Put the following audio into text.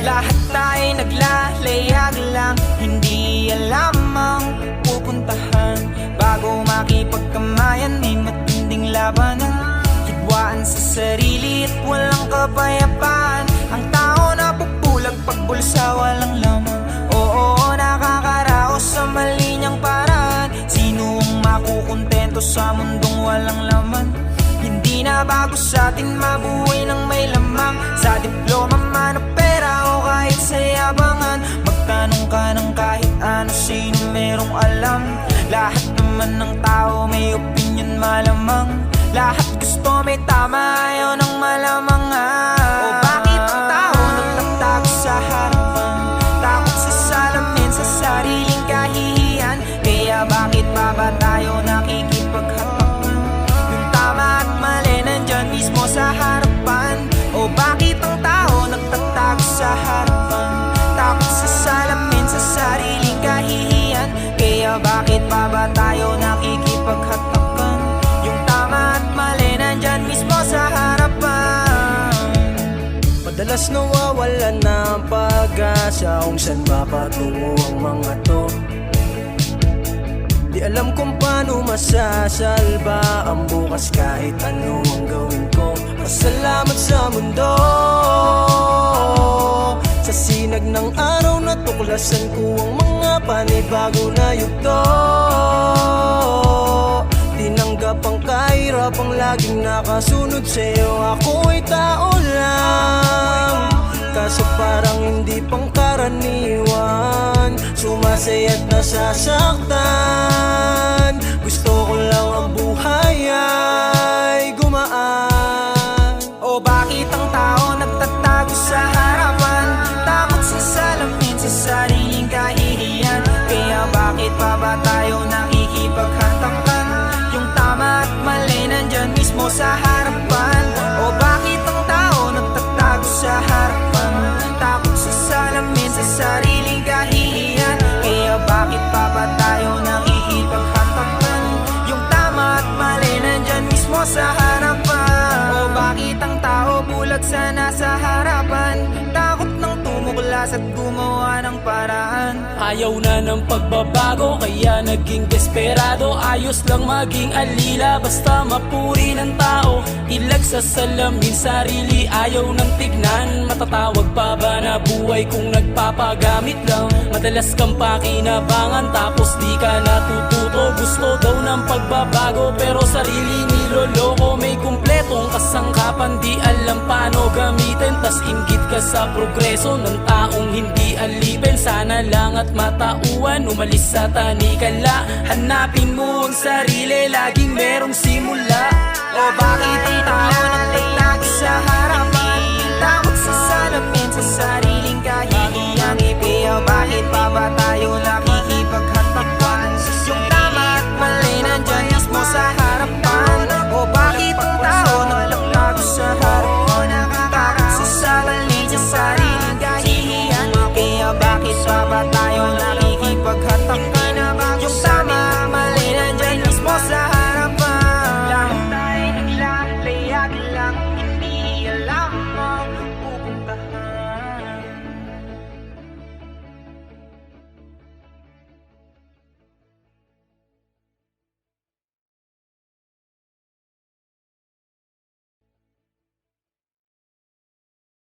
Lahat tayo naglalayag lang, hindi alam ang pupuntahan. Bago makipagkamayan, may matinding labanan. Hidwaan sa sarili at walang kapayapaan. Ang tao na pupulag pagbulsa walang laman. Oo, nakakaraos sa mali niyang paraan. Sino ang makukontento sa mundong walang laman? Hindi na bago sa atin mabuhay ng may lamang. Sa diploma man o pera o kahit sa yabangan, magtanong ka ng kahit ano, sino merong alam. Lahat naman ng tao may opinion malamang. Lahat gusto may tama, ayaw ng malamangan. O bakit ang tao nagtatago sa harapan? Takot sa salamin, sa sariling kahihiyan. Kaya bakit pa ba tayo nakikipaghatak? Yung tama at mali nandyan mismo sa harapan. O bakit ang tao nagtatago sa harapan? Takot sa salamin, sa sariling kahihiyan. Kaya bakit pa ba tayo nakikipaghatakan? Yung tama at mali nandyan mismo sa harapan. Madalas nawawalan na ang pag-asa kung saan mapatungo ang mga to. Di alam kung paano masasalba ang bukas kahit ano ang gawin ko. Pasalamat sa mundo, sa sinag ng araw na tuklasan ko ang mga panibago na yugto. Tinanggap ang kahirapang laging nakasunod sa'yo. Ako'y tao lang, kaso parang hindi pangkaraniwan. Sumasaya't nasasaktan. Gusto ko lang ang buhay ay gumaan. O bakit ang tao nagtatago sa harapan? Takot sa salamin, sa sariling kahihiyan. Kaya bakit pa ba tayo nakikipaghatakan? Yung tama at mali nandyan mismo sa harapan. O bakit ang tao nagtatago sa harapan? Takot sa salamin, sa sariling kahihiyan. Kaya bakit pa ba tayo nakikipaghatakan? Yung tama at mali nandyan mismo sa harapan. O bakit ang tao bulag sa nasa harapan? Takot ng tumuklas at gumawa ng paraan. Ayaw na ng pagbabago kaya naging desperado. Ayos lang maging alila basta mapuri ng tao. Ilag sa salamin sarili ayaw nang tignan. Matatawag pa ba na buhay kung nagpapagamit lang? Madalas kang pakinabangan tapos di ka natututo. Gusto daw ng pagbabago pero sarili niloloko. May kumpletong kasangkapan di alam paano gamitin. Tas inggit ka sa progreso ng taong hindi alipin. Sana lang at matauan, umalis sa tanikala. Hanapin mo ang sarili, laging merong simula. O bakit ang tao nagtatago sa harapan?